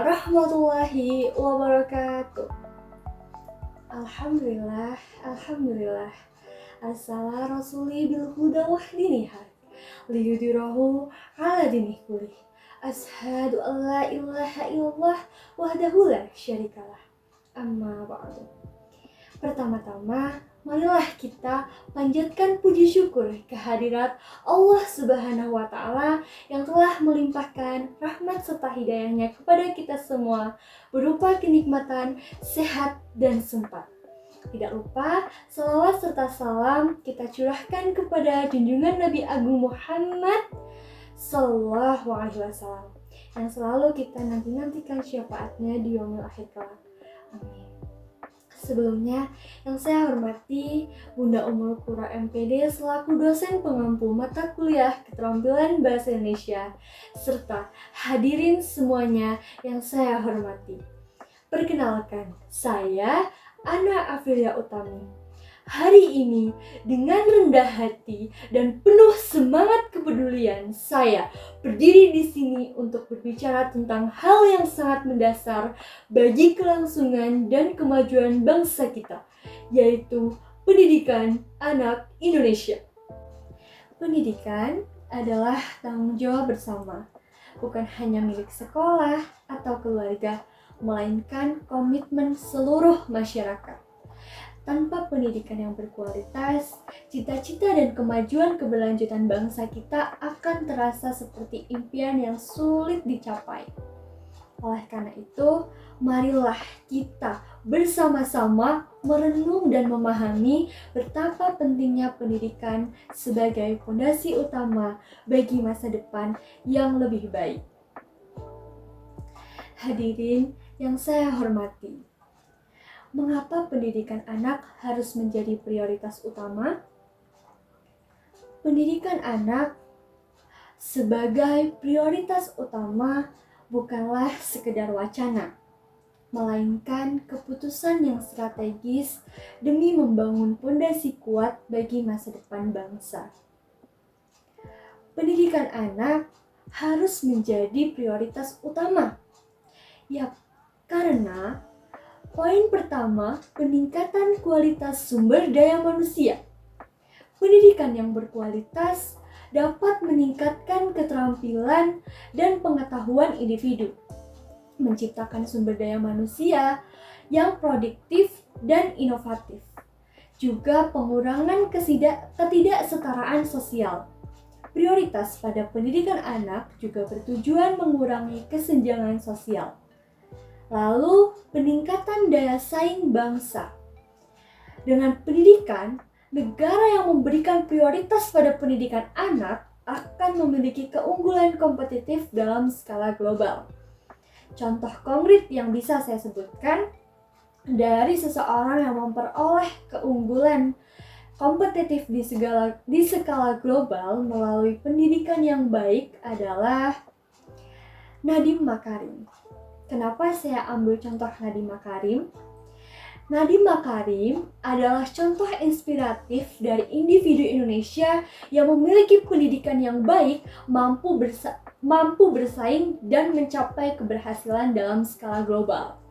warahmatullahi wabarakatuh. Alhamdulillah. As-sala rasuli bil huda wahdiniha liyudirahu ala dinih kulih. Ashhadu an la ilaha illallah wahdahu la syarikalah. Amma ba'du. Pertama-tama, marilah kita panjatkan puji syukur kehadirat Allah Subhanahu wa Ta'ala yang telah melimpahkan rahmat serta hidayahnya kepada kita semua berupa kenikmatan, sehat, dan sempat. Tidak lupa, salawat serta salam kita curahkan kepada junjungan Nabi Agung Muhammad Sallallahu Alaihi Wasallam yang selalu kita nanti-nantikan syafaatnya di yaumil akhir kelak. Amin. Sebelumnya, yang saya hormati Bunda Ummul Qura MPD selaku dosen pengampu mata kuliah Keterampilan Bahasa Indonesia, serta hadirin semuanya yang saya hormati. Perkenalkan, saya Ana Afilia Utami. Hari ini, dengan rendah hati dan penuh semangat kepedulian, saya berdiri di sini untuk berbicara tentang hal yang sangat mendasar bagi kelangsungan dan kemajuan bangsa kita, yaitu pendidikan anak Indonesia. Pendidikan adalah tanggung jawab bersama, bukan hanya milik sekolah atau keluarga, melainkan komitmen seluruh masyarakat. Tanpa pendidikan yang berkualitas, cita-cita dan kemajuan keberlanjutan bangsa kita akan terasa seperti impian yang sulit dicapai. Oleh karena itu, marilah kita bersama-sama merenung dan memahami betapa pentingnya pendidikan sebagai fondasi utama bagi masa depan yang lebih baik. Hadirin yang saya hormati, mengapa pendidikan anak harus menjadi prioritas utama? Pendidikan anak sebagai prioritas utama bukanlah sekedar wacana, melainkan keputusan yang strategis demi membangun fondasi kuat bagi masa depan bangsa. Pendidikan anak harus menjadi prioritas utama. Yap, karena poin pertama, peningkatan kualitas sumber daya manusia. Pendidikan yang berkualitas dapat meningkatkan keterampilan dan pengetahuan individu, menciptakan sumber daya manusia yang produktif dan inovatif, juga pengurangan ketidaksetaraan sosial. Prioritas pada pendidikan anak juga bertujuan mengurangi kesenjangan sosial. Lalu, peningkatan daya saing bangsa. Dengan pendidikan, negara yang memberikan prioritas pada pendidikan anak akan memiliki keunggulan kompetitif dalam skala global. Contoh konkret yang bisa saya sebutkan dari seseorang yang memperoleh keunggulan kompetitif di skala global melalui pendidikan yang baik adalah Nadiem Makarim. Kenapa saya ambil contoh Nadiem Makarim? Nadiem Makarim adalah contoh inspiratif dari individu Indonesia yang memiliki pendidikan yang baik, mampu bersaing dan mencapai keberhasilan dalam skala global,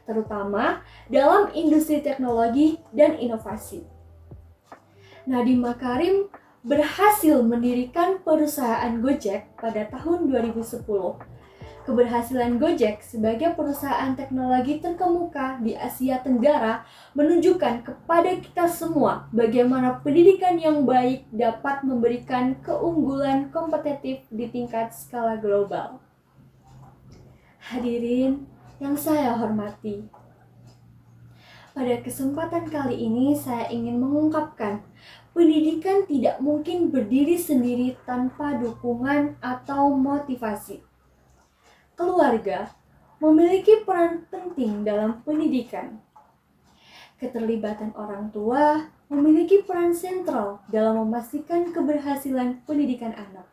terutama dalam industri teknologi dan inovasi. Nadiem Makarim berhasil mendirikan perusahaan Gojek pada tahun 2010. Keberhasilan Gojek sebagai perusahaan teknologi terkemuka di Asia Tenggara menunjukkan kepada kita semua bagaimana pendidikan yang baik dapat memberikan keunggulan kompetitif di tingkat skala global. Hadirin yang saya hormati, pada kesempatan kali ini saya ingin mengungkapkan pendidikan tidak mungkin berdiri sendiri tanpa dukungan atau motivasi. Keluarga memiliki peran penting dalam pendidikan. Keterlibatan orang tua memiliki peran sentral dalam memastikan keberhasilan pendidikan anak.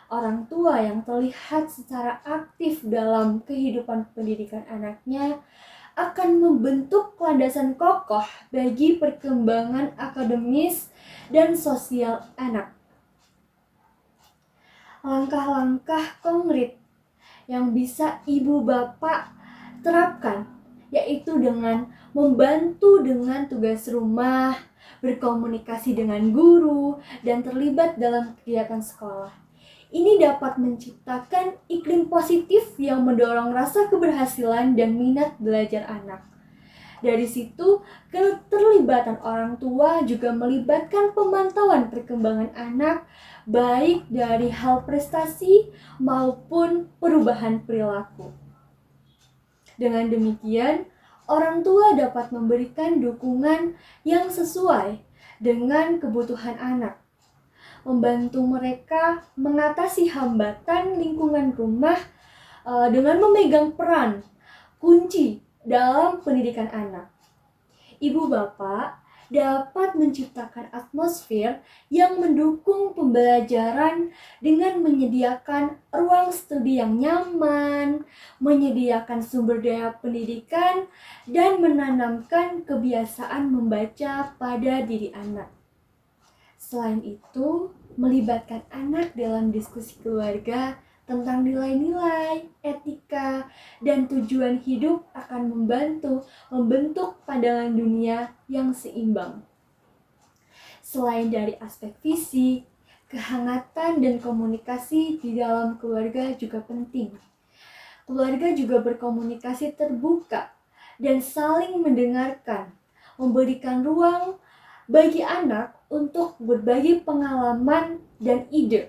Orang tua yang terlihat secara aktif dalam kehidupan pendidikan anaknya akan membentuk landasan kokoh bagi perkembangan akademis dan sosial anak. Langkah-langkah konkret yang bisa ibu bapak terapkan, yaitu dengan membantu dengan tugas rumah, berkomunikasi dengan guru, dan terlibat dalam kegiatan sekolah. Ini dapat menciptakan iklim positif yang mendorong rasa keberhasilan dan minat belajar anak. Dari situ, keterlibatan orang tua juga melibatkan pemantauan perkembangan anak, baik dari hal prestasi maupun perubahan perilaku. Dengan demikian, orang tua dapat memberikan dukungan yang sesuai dengan kebutuhan anak, membantu mereka mengatasi hambatan lingkungan rumah dengan memegang peran kunci dalam pendidikan anak. Ibu bapak dapat menciptakan atmosfer yang mendukung pembelajaran dengan menyediakan ruang studi yang nyaman, menyediakan sumber daya pendidikan, dan menanamkan kebiasaan membaca pada diri anak. Selain itu, melibatkan anak dalam diskusi keluarga tentang nilai-nilai, etika, dan tujuan hidup akan membantu membentuk pandangan dunia yang seimbang. Selain dari aspek fisik, kehangatan dan komunikasi di dalam keluarga juga penting. Keluarga juga berkomunikasi terbuka dan saling mendengarkan, memberikan ruang bagi anak untuk berbagi pengalaman dan ide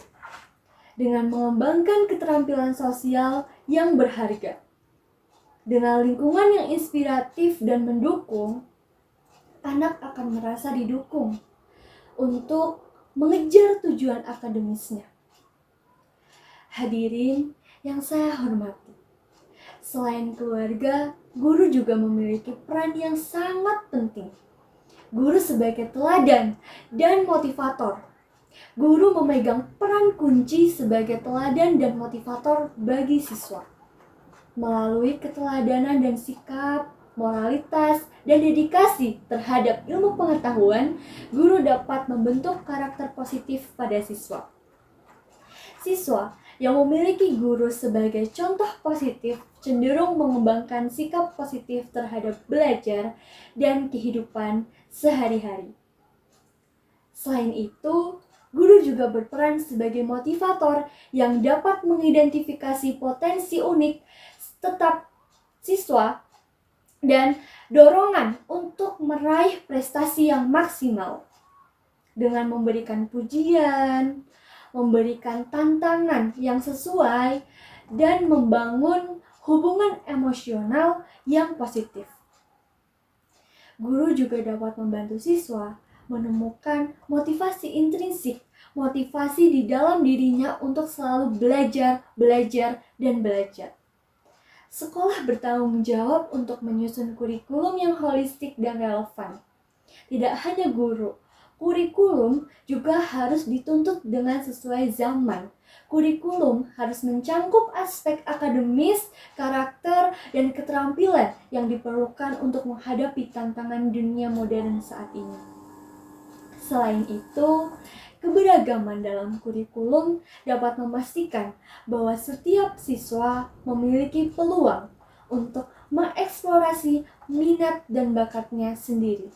dengan mengembangkan keterampilan sosial yang berharga. Dengan lingkungan yang inspiratif dan mendukung, anak akan merasa didukung untuk mengejar tujuan akademisnya. Hadirin yang saya hormati, selain keluarga, guru juga memiliki peran yang sangat penting. Guru sebagai teladan dan motivator. Guru memegang peran kunci sebagai teladan dan motivator bagi siswa. Melalui keteladanan dan sikap, moralitas, dan dedikasi terhadap ilmu pengetahuan, guru dapat membentuk karakter positif pada siswa. Siswa yang memiliki guru sebagai contoh positif cenderung mengembangkan sikap positif terhadap belajar dan kehidupan sehari-hari. Selain itu, guru juga berperan sebagai motivator yang dapat mengidentifikasi potensi unik tetap siswa dan dorongan untuk meraih prestasi yang maksimal. Dengan memberikan pujian, memberikan tantangan yang sesuai, dan membangun hubungan emosional yang positif. Guru juga dapat membantu siswa menemukan motivasi intrinsik, motivasi di dalam dirinya untuk selalu belajar, dan belajar. Sekolah bertanggung jawab untuk menyusun kurikulum yang holistik dan relevan. Tidak hanya guru, kurikulum juga harus dituntut dengan sesuai zaman. Kurikulum harus mencangkup aspek akademis, karakter, dan keterampilan yang diperlukan untuk menghadapi tantangan dunia modern saat ini. Selain itu, keberagaman dalam kurikulum dapat memastikan bahwa setiap siswa memiliki peluang untuk mengeksplorasi minat dan bakatnya sendiri.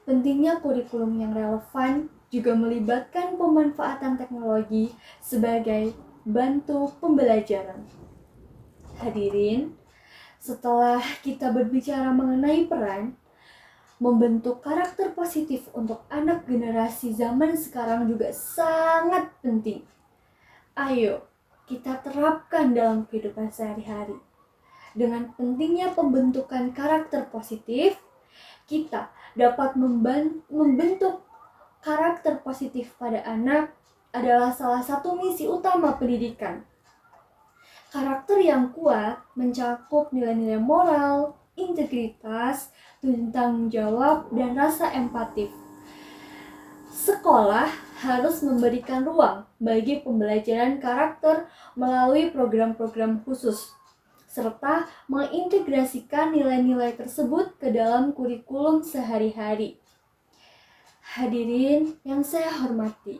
Pentingnya kurikulum yang relevan juga melibatkan pemanfaatan teknologi sebagai bantu pembelajaran. Hadirin, setelah kita berbicara mengenai peran membentuk karakter positif untuk anak generasi zaman sekarang juga sangat penting. Ayo, kita terapkan dalam kehidupan sehari-hari. Dengan pentingnya pembentukan karakter positif, kita dapat membentuk karakter positif pada anak adalah salah satu misi utama pendidikan. Karakter yang kuat mencakup nilai-nilai moral, integritas, tanggung jawab, dan rasa empatif. Sekolah harus memberikan ruang bagi pembelajaran karakter melalui program-program khusus, serta mengintegrasikan nilai-nilai tersebut ke dalam kurikulum sehari-hari. Hadirin yang saya hormati,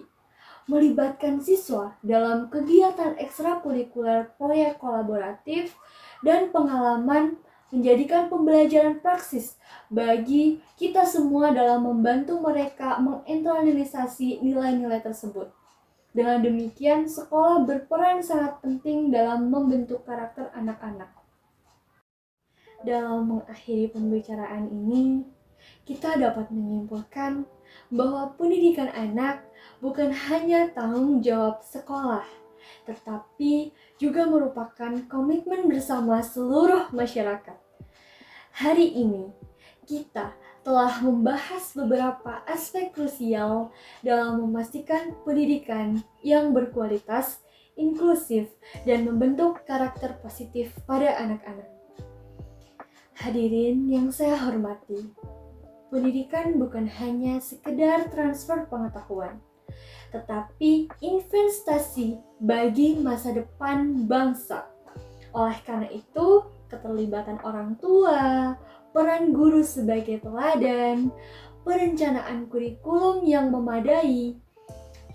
melibatkan siswa dalam kegiatan ekstrakurikuler, proyek kolaboratif, dan pengalaman menjadikan pembelajaran praksis bagi kita semua dalam membantu mereka menginternalisasi nilai-nilai tersebut. Dengan demikian, sekolah berperan sangat penting dalam membentuk karakter anak-anak. Dalam mengakhiri pembicaraan ini, kita dapat menyimpulkan bahwa pendidikan anak bukan hanya tanggung jawab sekolah, tetapi juga merupakan komitmen bersama seluruh masyarakat. Hari ini, kita telah membahas beberapa aspek krusial dalam memastikan pendidikan yang berkualitas, inklusif, dan membentuk karakter positif pada anak-anak. Hadirin yang saya hormati, pendidikan bukan hanya sekedar transfer pengetahuan, tetapi investasi bagi masa depan bangsa. Oleh karena itu, keterlibatan orang tua, peran guru sebagai teladan, perencanaan kurikulum yang memadai,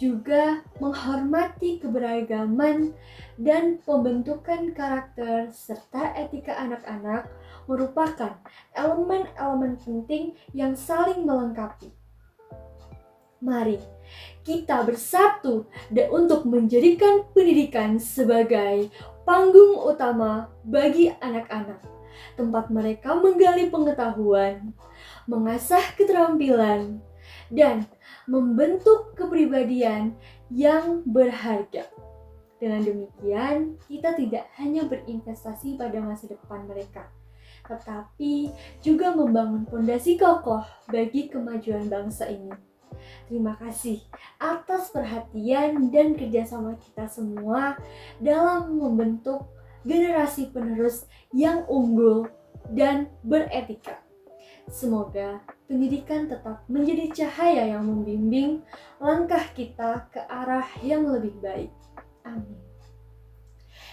juga menghormati keberagaman dan pembentukan karakter serta etika anak-anak merupakan elemen-elemen penting yang saling melengkapi. Mari kita bersatu untuk menjadikan pendidikan sebagai panggung utama bagi anak-anak, tempat mereka menggali pengetahuan, mengasah keterampilan, dan membentuk kepribadian yang berharga. Dengan demikian, kita tidak hanya berinvestasi pada masa depan mereka, tetapi juga membangun fondasi kokoh bagi kemajuan bangsa ini. Terima kasih atas perhatian dan kerjasama kita semua dalam membentuk generasi penerus yang unggul dan beretika. Semoga pendidikan tetap menjadi cahaya yang membimbing langkah kita ke arah yang lebih baik. Amin.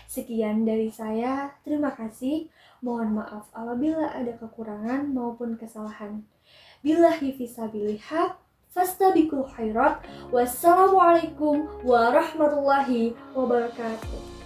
Sekian dari saya, terima kasih. Mohon maaf apabila ada kekurangan maupun kesalahan. Billahi fisabilillah, fastabiqul khairat. Wassalamualaikum warahmatullahi wabarakatuh.